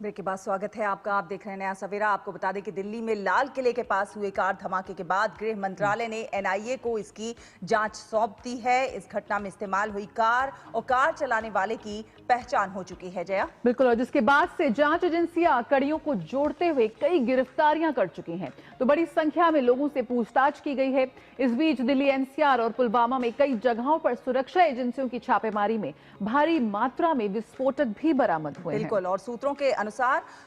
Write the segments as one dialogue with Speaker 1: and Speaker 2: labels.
Speaker 1: Break के बाद स्वागत है आपका। आप देख रहे हैं नया सवेरा। आपको बता दें कि दिल्ली में लाल किले के पास हुए कार धमाके के बाद गृह मंत्रालय ने एनआईए को इसकी जांच सौंप दी है। इस घटना में इस्तेमाल हुई कार और कार चलाने वाले की पहचान हो चुकी है। जया,
Speaker 2: बिल्कुल, और जिसके बाद से जांच एजेंसियां कड़ियों को जोड़ते हुए कई गिरफ्तारियां कर चुकी हैं, तो बड़ी संख्या में लोगों से पूछताछ की गई है। इस बीच दिल्ली एनसीआर और पुलवामा में कई जगहों पर सुरक्षा एजेंसियों की छापेमारी में भारी मात्रा में विस्फोटक भी बरामद हुए हैं।
Speaker 1: बिल्कुल, और सूत्रों के अनुसार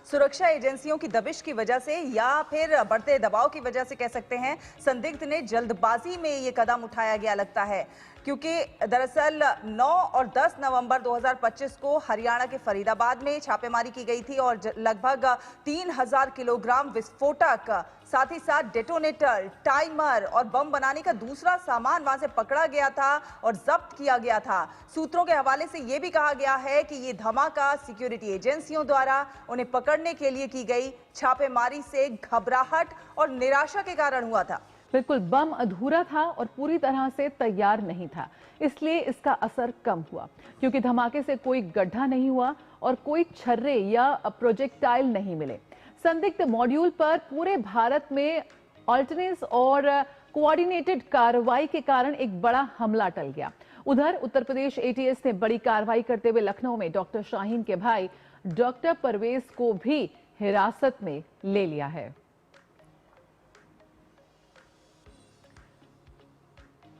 Speaker 1: सुरक्षा एजेंसियों की दबिश की वजह से या फिर बढ़ते दबाव की वजह से कह सकते हैं, संदिग्ध ने जल्दबाजी में ये कदम उठाया गया लगता है, क्योंकि दरअसल 9 और 10 नवंबर 2025 को हरियाणा के फरीदाबाद में छापेमारी की गई थी और लगभग 3000 किलोग्राम विस्फोटक, साथ ही साथ डेटोनेटर, टाइमर और बम बनाने का दूसरा सामान वहां से पकड़ा गया था और जब्त किया गया था। सूत्रों के हवाले से यह भी कहा गया है कि ये धमाका सिक्योरिटी एजेंसियों द्वारा उन्हें पकड़ने के लिए की गई छापेमारी से घबराहट और निराशा के कारण हुआ था।
Speaker 2: बिल्कुल, बम अधूरा था और पूरी तरह से तैयार नहीं था, इसलिए इसका असर कम हुआ, क्योंकि धमाके से कोई गड्ढा नहीं हुआ और कोई छर्रे या प्रोजेक्टाइल नहीं मिले। संदिग्ध मॉड्यूल पर पूरे भारत में ऑल्टरनेस और कोऑर्डिनेटेड कार्रवाई के कारण एक बड़ा हमला टल गया। उधर उत्तर प्रदेश एटीएस ने बड़ी कार्रवाई करते हुए लखनऊ में डॉक्टर शाहीन के भाई डॉक्टर परवेज को भी हिरासत में ले लिया है।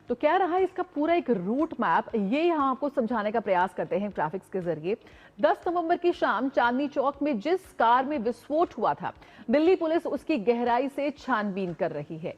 Speaker 2: तो क्या रहा इसका पूरा एक रूट मैप, ये यहां आपको समझाने का प्रयास करते हैं ग्राफिक्स के जरिए। 10 नवंबर की शाम चांदनी चौक में जिस कार में विस्फोट हुआ था, दिल्ली पुलिस उसकी गहराई से छानबीन कर रही है।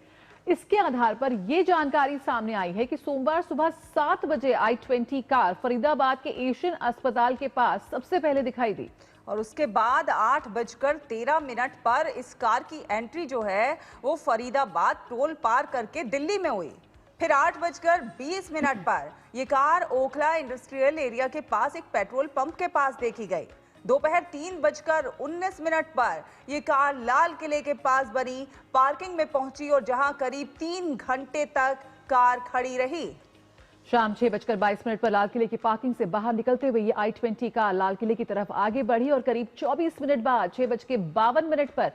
Speaker 2: इसके आधार पर यह जानकारी सामने आई है कि सोमवार सुबह 7 बजे i20 कार फरीदाबाद के एशियन अस्पताल के पास सबसे पहले दिखाई दी
Speaker 1: और उसके बाद 8:13 पर इस कार की एंट्री जो है वो फरीदाबाद टोल पार करके दिल्ली में हुई। फिर 8:20 पर यह कार ओखला इंडस्ट्रियल एरिया के पास एक पेट्रोल पंप के पास देखी गई। दोपहर 3:19 पर यह कार लाल किले के पास बनी पार्किंग में पहुंची और जहां करीब 3 घंटे तक कार खड़ी रही।
Speaker 2: शाम 6:22 पर लाल किले की पार्किंग से बाहर निकलते हुए ये i20 कार लाल किले की तरफ आगे बढ़ी और करीब 24 मिनट बाद 6:52 पर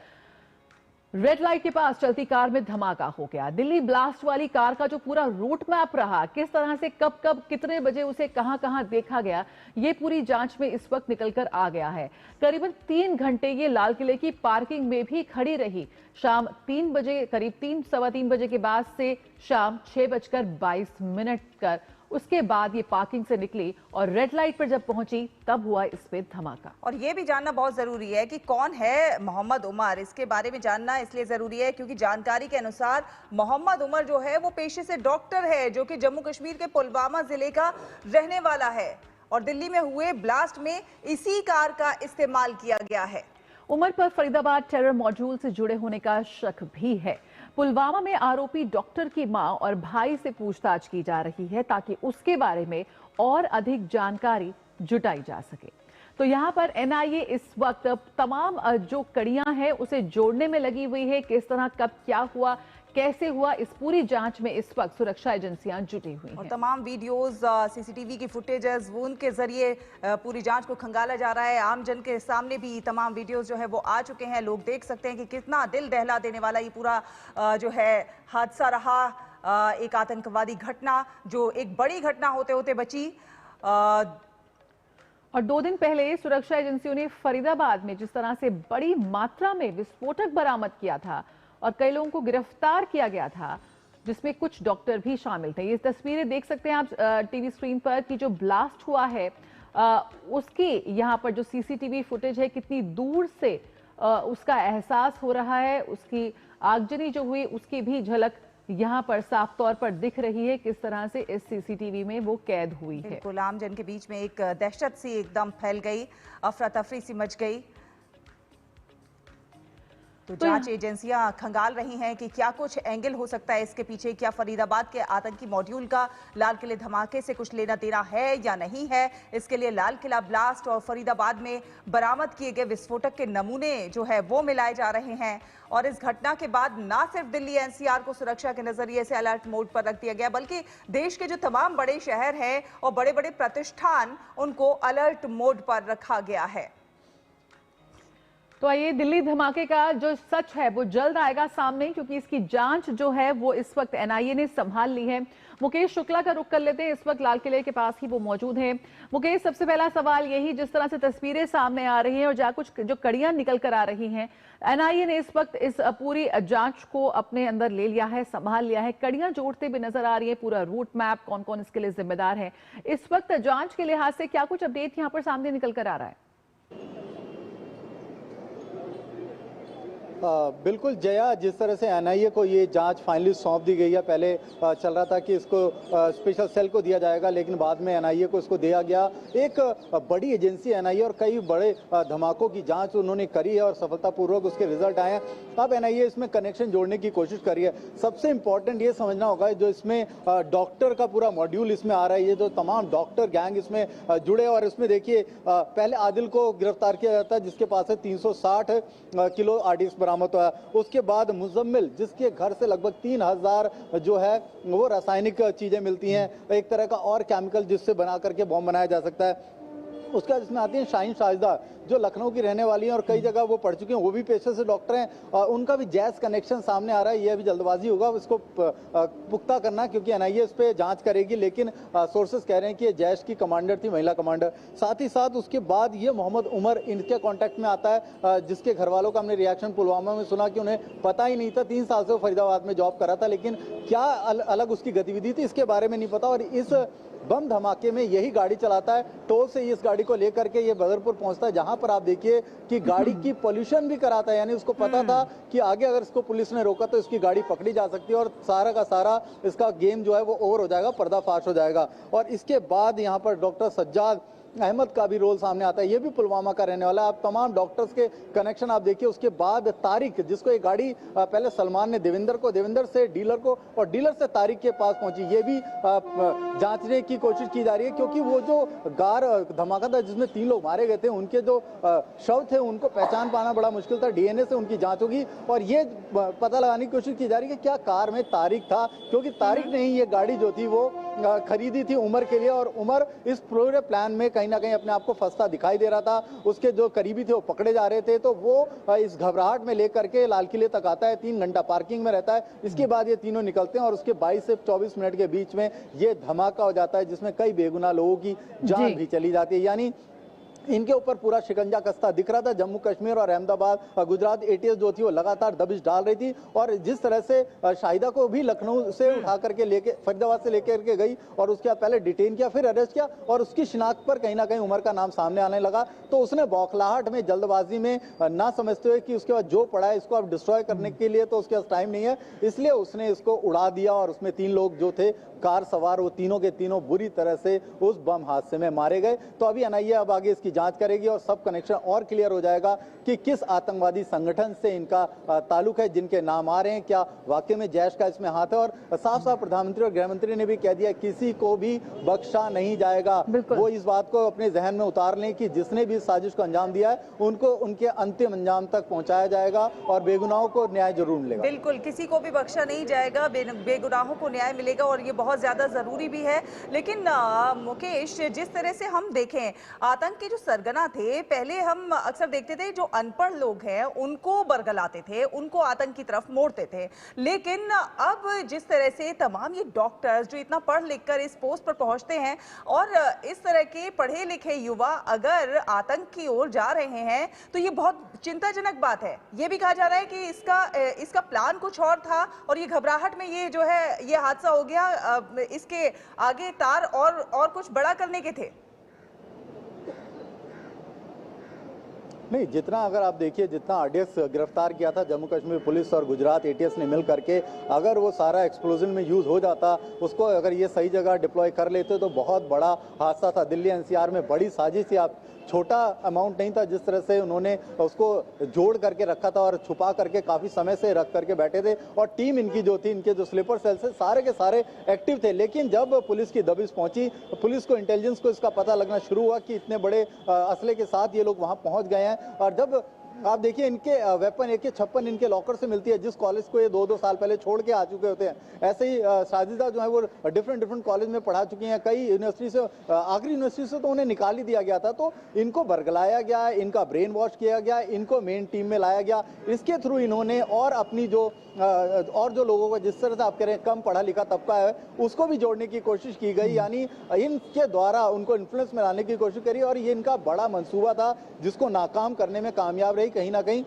Speaker 2: रेड लाइट के पास चलती कार में धमाका हो गया। दिल्ली ब्लास्ट वाली कार का जो पूरा रूट मैप रहा, किस तरह से कब कब कितने बजे उसे कहां कहां देखा गया, ये पूरी जांच में इस वक्त निकलकर आ गया है। करीबन 3 घंटे ये लाल किले की पार्किंग में भी खड़ी रही। शाम 3 बजे, करीब 3-3:15 बजे के बाद से शाम 6:22 कर उसके बाद ये पार्किंग से निकली और रेड लाइट पर जब पहुंची तब हुआ इस पे धमाका।
Speaker 1: और ये भी जानना बहुत जरूरी है कि कौन है मोहम्मद उमर। इसके बारे में जानना इसलिए जरूरी है क्योंकि जानकारी के अनुसार मोहम्मद उमर जो है वो पेशे से डॉक्टर है, जो कि जम्मू कश्मीर के पुलवामा जिले का रहने वाला है और दिल्ली में हुए ब्लास्ट में इसी कार का इस्तेमाल किया गया है।
Speaker 2: उमर पर फरीदाबाद टेरर मॉड्यूल से जुड़े होने का शक भी है। पुलवामा में आरोपी डॉक्टर की मां और भाई से पूछताछ की जा रही है ताकि उसके बारे में और अधिक जानकारी जुटाई जा सके। तो यहां पर एनआईए इस वक्त तमाम जो कड़ियां हैं उसे जोड़ने में लगी हुई है। किस तरह, कब, क्या हुआ, कैसे हुआ, इस पूरी जांच में इस वक्त सुरक्षा एजेंसियां जुटी हुई हैं।
Speaker 1: और तमाम वीडियोस, सीसीटीवी की फुटेजेस, वो उनके जरिए पूरी जांच को खंगाला जा रहा है। आम जन के सामने भी तमाम वीडियोस जो है वो आ चुके हैं। लोग देख सकते हैं कि कितना दिल दहला देने वाला ये पूरा जो है हादसा रहा। एक आतंकवादी घटना जो एक बड़ी घटना होते होते बची।
Speaker 2: और 2 दिन पहले सुरक्षा एजेंसियों ने फरीदाबाद में जिस तरह से बड़ी मात्रा में विस्फोटक बरामद किया था और कई लोगों को गिरफ्तार किया गया था, जिसमें कुछ डॉक्टर भी शामिल थे। ये तस्वीरें देख सकते हैं आप टीवी स्क्रीन पर कि जो ब्लास्ट हुआ है उसकी यहाँ पर जो सीसीटीवी फुटेज है, कितनी दूर से उसका एहसास हो रहा है। उसकी आगजनी जो हुई उसकी भी झलक यहाँ पर साफ तौर पर दिख रही है, किस तरह से इस सीसीटीवी में वो कैद हुई है।
Speaker 1: बिल्कुल, आम जन के बीच में एक दहशत सी एकदम फैल गई, अफरा तफरी सी मच गई। तो जांच एजेंसियां खंगाल रही हैं कि क्या कुछ एंगल हो सकता है इसके पीछे। क्या फरीदाबाद के आतंकी मॉड्यूल का लाल किले धमाके से कुछ लेना देना है या नहीं है। इसके लिए लाल किला ब्लास्ट और फरीदाबाद में बरामद किए गए विस्फोटक के नमूने जो है वो मिलाए जा रहे हैं। और इस घटना के बाद ना सिर्फ दिल्ली एनसीआर को सुरक्षा के नजरिए से अलर्ट मोड पर रख दिया गया, बल्कि देश के जो तमाम बड़े शहर हैं और बड़े बड़े प्रतिष्ठान, उनको अलर्ट मोड पर रखा गया है।
Speaker 2: तो आइए, दिल्ली धमाके का जो सच है वो जल्द आएगा सामने, क्योंकि इसकी जांच जो है वो इस वक्त एनआईए ने संभाल ली है। मुकेश शुक्ला का रुख कर लेते हैं, इस वक्त लाल किले के पास ही वो मौजूद हैं। मुकेश, सबसे पहला सवाल यही, जिस तरह से तस्वीरें सामने आ रही हैं और जहाँ कुछ जो कड़ियां निकल कर आ रही हैं, एनआईए ने इस वक्त इस पूरी जांच को अपने अंदर ले लिया है, संभाल लिया है, कड़ियां जोड़ते भी नजर आ रही है, पूरा रूट मैप, कौन कौन इसके लिए जिम्मेदार है। इस वक्त जांच के लिहाज से क्या कुछ अपडेट यहाँ पर सामने निकल कर आ रहा है?
Speaker 3: बिल्कुल जया, जिस तरह से एनआईए को ये जांच फाइनली सौंप दी गई है, पहले चल रहा था कि इसको स्पेशल सेल को दिया जाएगा, लेकिन बाद में एनआईए को इसको दिया गया। एक बड़ी एजेंसी एनआईए और कई बड़े धमाकों की जांच उन्होंने करी है और सफलतापूर्वक उसके रिजल्ट आए हैं। अब एनआईए इसमें कनेक्शन जोड़ने की कोशिश करी है। सबसे इंपॉर्टेंट ये समझना होगा, जो इसमें डॉक्टर का पूरा मॉड्यूल इसमें आ रहा है, ये जो तमाम डॉक्टर गैंग इसमें जुड़े, और इसमें देखिए पहले आदिल को गिरफ्तार किया जाता है, जिसके पास है 360 किलो आरडीएक्स बरामद हुआ है। उसके बाद मुजम्मिल, जिसके घर से लगभग 3000 जो है वो रासायनिक चीजें मिलती हैं, एक तरह का और केमिकल जिससे बना करके बॉम्ब बनाया जा सकता है। उसके बाद इसमें आती हैं शाहीन शाहिदा, जो लखनऊ की रहने वाली हैं और कई जगह वो पढ़ चुकी हैं, वो भी पेशे से डॉक्टर हैं। उनका भी जैज कनेक्शन सामने आ रहा है। ये अभी जल्दबाजी होगा इसको पुख्ता करना, क्योंकि एनआईए इस पे जांच करेगी, लेकिन सोर्सेस कह रहे हैं कि ये जैश की कमांडर थी, महिला कमांडर। साथ ही साथ उसके बाद ये मोहम्मद उमर इनके कॉन्टैक्ट में आता है, जिसके घर वालों का हमने रिएक्शन पुलवामा में सुना कि उन्हें पता ही नहीं था, 3 साल से वो फरीदाबाद में जॉब कर रहा था, लेकिन क्या अलग उसकी गतिविधि थी इसके बारे में नहीं पता। और इस बम धमाके में यही गाड़ी चलाता है, टोल से इस गाड़ी को लेकर के ये बदरपुर पहुंचता है, जहां पर आप देखिए कि गाड़ी की पोल्यूशन भी कराता है। यानी उसको पता था कि आगे अगर इसको पुलिस ने रोका तो इसकी गाड़ी पकड़ी जा सकती है और सारा का सारा इसका गेम जो है वो ओवर हो जाएगा, पर्दाफाश हो जाएगा। और इसके बाद यहाँ पर डॉक्टर सज्जाद अहमद का भी रोल सामने आता है, ये भी पुलवामा का रहने वाला है। आप तमाम डॉक्टर्स के कनेक्शन आप देखिए। उसके बाद तारिक, जिसको ये गाड़ी पहले सलमान ने देविंदर से डीलर को, और डीलर से तारिक के पास पहुंची, ये भी जांचने की कोशिश की जा रही है, क्योंकि वो जो कार धमाका था जिसमें 3 लोग मारे गए थे, उनके जो शव थे उनको पहचान पाना बड़ा मुश्किल था। डीएनए से उनकी जांच होगी और ये पता लगाने की कोशिश की जा रही है कि क्या कार में तारिक था, क्योंकि तारिक ने ही ये गाड़ी जो थी वो खरीदी थी उमर के लिए, और उमर इस पूरे प्लान में कहीं ना कहीं अपने आप को फंसता दिखाई दे रहा था। उसके जो करीबी थे वो पकड़े जा रहे थे, तो वो इस घबराहट में लेकर के लाल किले तक आता है, 3 घंटा पार्किंग में रहता है। इसके बाद ये तीनों निकलते हैं और उसके 22 से 24 मिनट के बीच में ये धमाका हो जाता है, जिसमें कई बेगुनाह लोगों की जान भी चली जाती है। यानी इनके ऊपर पूरा शिकंजा कसता दिख रहा था। जम्मू कश्मीर और अहमदाबाद गुजरात एटीएस जो थी वो लगातार दबिश डाल रही थी, और जिस तरह से शाहिदा को भी लखनऊ से उठा करके लेके फरीदाबाद से लेकर के गई और उसके बाद पहले डिटेन किया, फिर अरेस्ट किया, और उसकी शिनाख्त पर कहीं ना कहीं उमर का नाम सामने आने लगा, तो उसने बौखलाहट में, जल्दबाजी में, ना समझते हुए कि उसके बाद जो पड़ा है इसको अब डिस्ट्रॉय करने के लिए तो उसके पास टाइम नहीं है, इसलिए उसने इसको उड़ा दिया। और उसमें 3 लोग जो थे कार सवार, वो तीनों के तीनों बुरी तरह से उस बम हादसे में मारे गए। तो अभी एनआईए अब आगे इसकी जांच करेगी और सब कनेक्शन और क्लियर हो जाएगा कि किस आतंकवादी संगठन से इनका ताल्लुक है, जिनके नाम आ रहे हैं, क्या वाकई में जैश का इसमें हाथ है। और साफ साफ प्रधानमंत्री और गृह मंत्री ने भी कह दिया किसी को भी बख्शा नहीं जाएगा। वो इस बात को अपने जहन में उतार लें कि जिसने भी साजिश को अंजाम दिया है उनको उनके अंतिम अंजाम तक पहुंचाया जाएगा और बेगुनाहों को न्याय जरूर मिलेगा।
Speaker 1: बिल्कुल, किसी को भी बख्शा नहीं जाएगा, बेगुनाहों को न्याय मिलेगा, और ये बहुत ज्यादा जरूरी भी है। लेकिन मुकेश, जिस तरह से हम देखें आतंक के जो सरगना थे, पहले हम अक्सर देखते थे जो अनपढ़ लोग हैं उनको बरगलाते थे, उनको आतंक की तरफ मोड़ते थे, लेकिन अब जिस तरह से तमाम ये डॉक्टर्स जो इतना पढ़ लिख कर इस पोस्ट पर पहुंचते हैं, और इस तरह के पढ़े लिखे युवा अगर आतंक की ओर जा रहे हैं, तो ये बहुत चिंताजनक बात है। ये भी कहा जा रहा है कि इसका प्लान कुछ और था और ये घबराहट में ये जो है ये हादसा हो गया, इसके आगे तार और कुछ बड़ा करने के थे।
Speaker 3: नहीं, जितना अगर आप देखिए, जितना आरडीएक्स गिरफ्तार किया था जम्मू कश्मीर पुलिस और गुजरात एटीएस ने मिल करके, अगर वो सारा एक्सप्लोजन में यूज हो जाता, उसको अगर ये सही जगह डिप्लॉय कर लेते तो बहुत बड़ा हादसा था। दिल्ली एनसीआर में बड़ी साजिश थी। आप छोटा अमाउंट नहीं था जिस तरह से उन्होंने उसको जोड़ करके रखा था और छुपा करके काफी समय से रख करके बैठे थे, और टीम इनकी जो थी, इनके जो स्लीपर सेल से सारे के सारे एक्टिव थे। लेकिन जब पुलिस की दबिश पहुंची, पुलिस को, इंटेलिजेंस को इसका पता लगना शुरू हुआ कि इतने बड़े असले के साथ ये लोग वहां पहुंच गए हैं, और जब आप देखिए इनके वेपन AK-56 इनके लॉकर से मिलती है, जिस कॉलेज को ये 2-2 साल पहले छोड़ के आ चुके होते हैं। ऐसे ही साजिदा जो है वो डिफरेंट कॉलेज में पढ़ा चुकी हैं, कई यूनिवर्सिटी से, आखिरी यूनिवर्सिटी से तो उन्हें निकाल ही दिया गया था। तो इनको बरगलाया गया, इनका ब्रेन वॉश किया गया, इनको मेन टीम में लाया गया। इसके थ्रू इन्होंने और अपनी जो लोगों को, जिस तरह से आप कह रहे हैं कम पढ़ा लिखा तबका है, उसको भी जोड़ने की कोशिश की गई, यानी इनके द्वारा उनको इन्फ्लुएंस में लाने की कोशिश करी। और ये इनका बड़ा मंसूबा था जिसको नाकाम करने में कामयाब रही। कहीं ना कहीं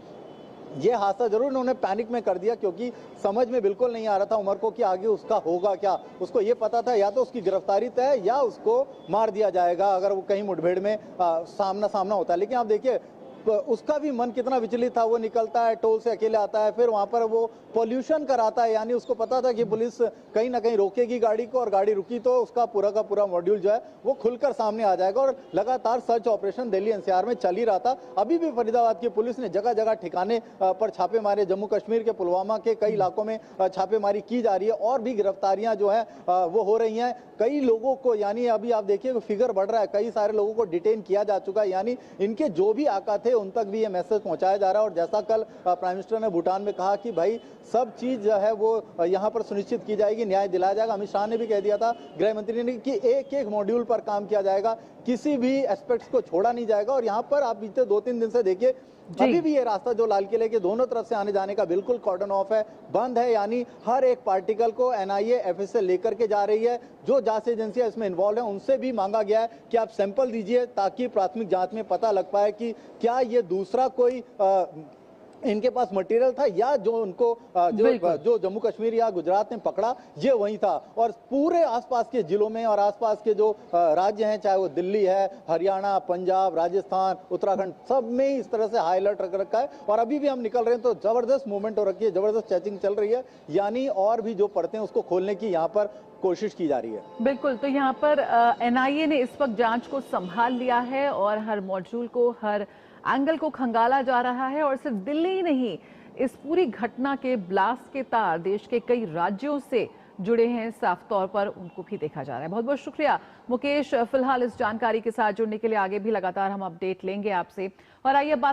Speaker 3: ये हादसा जरूर उन्होंने पैनिक में कर दिया, क्योंकि समझ में बिल्कुल नहीं आ रहा था उमर को कि आगे उसका होगा क्या। उसको ये पता था या तो उसकी गिरफ्तारी तय या उसको मार दिया जाएगा अगर वो कहीं मुठभेड़ में सामना होता है। लेकिन आप देखिए उसका भी मन कितना विचलित था। वो निकलता है, टोल से अकेले आता है, फिर वहां पर वो पॉल्यूशन कराता है, यानी उसको पता था कि पुलिस कहीं ना कहीं रोकेगी गाड़ी को, और गाड़ी रुकी तो उसका पूरा का पूरा मॉड्यूल जो है वो खुलकर सामने आ जाएगा। और लगातार सर्च ऑपरेशन दिल्ली NCR में चल ही रहा था। अभी भी फरीदाबाद की पुलिस ने जगह जगह ठिकाने पर छापे मारे, जम्मू कश्मीर के पुलवामा के कई इलाकों में छापेमारी की जा रही है, और भी गिरफ्तारियां जो है वो हो रही हैं। कई लोगों को, यानी अभी आप देखिए फिगर बढ़ रहा है, कई सारे लोगों को डिटेन किया जा चुका है, यानी इनके जो भी आका थे उन तक भी ये मैसेज पहुंचाया जा रहा है। और जैसा कल प्राइम मिनिस्टर ने भूटान में कहा कि भाई सब चीज जो है वो यहाँ पर सुनिश्चित की जाएगी, न्याय दिलाया जाएगा। अमित शाह ने भी कह दिया था, गृह मंत्री ने, कि एक मॉड्यूल पर काम किया जाएगा, किसी भी एस्पेक्ट्स को छोड़ा नहीं जाएगा। और यहाँ पर आप बीते 2-3 दिन से देखिए अभी भी ये रास्ता जो लाल किले के दोनों तरफ से आने जाने का बिल्कुल कॉर्डन ऑफ है, बंद है, यानी हर एक पार्टिकल को NIA FSL लेकर के जा रही है। जो जांच एजेंसियां इसमें इन्वॉल्व है उनसे भी मांगा गया है कि आप सैंपल दीजिए, ताकि प्राथमिक जांच में पता लग पाए कि क्या ये दूसरा कोई इनके पास मटेरियल था, या जो उनको जो जम्मू कश्मीर या गुजरात में पकड़ा ये वही था। और पूरे आसपास के जिलों में और आसपास के जो राज्य हैं, चाहे वो दिल्ली है, हरियाणा, पंजाब, राजस्थान, उत्तराखंड, सब में इस तरह से हाई अलर्ट रख रखा है। और अभी भी हम निकल रहे हैं तो जबरदस्त मूवमेंट हो रखी है, जबरदस्त चेकिंग चल रही है, यानी और भी जो पड़ते हैं उसको खोलने की यहाँ पर कोशिश की जा रही है।
Speaker 2: बिल्कुल, तो यहाँ पर NIA ने इस वक्त जांच को संभाल लिया है और हर मॉड्यूल को, हर एंगल को खंगाला जा रहा है। और सिर्फ दिल्ली ही नहीं, इस पूरी घटना के ब्लास्ट के तार देश के कई राज्यों से जुड़े हैं, साफ तौर पर उनको भी देखा जा रहा है। बहुत बहुत शुक्रिया मुकेश, फिलहाल इस जानकारी के साथ जुड़ने के लिए। आगे भी लगातार हम अपडेट लेंगे आपसे। और आइए बात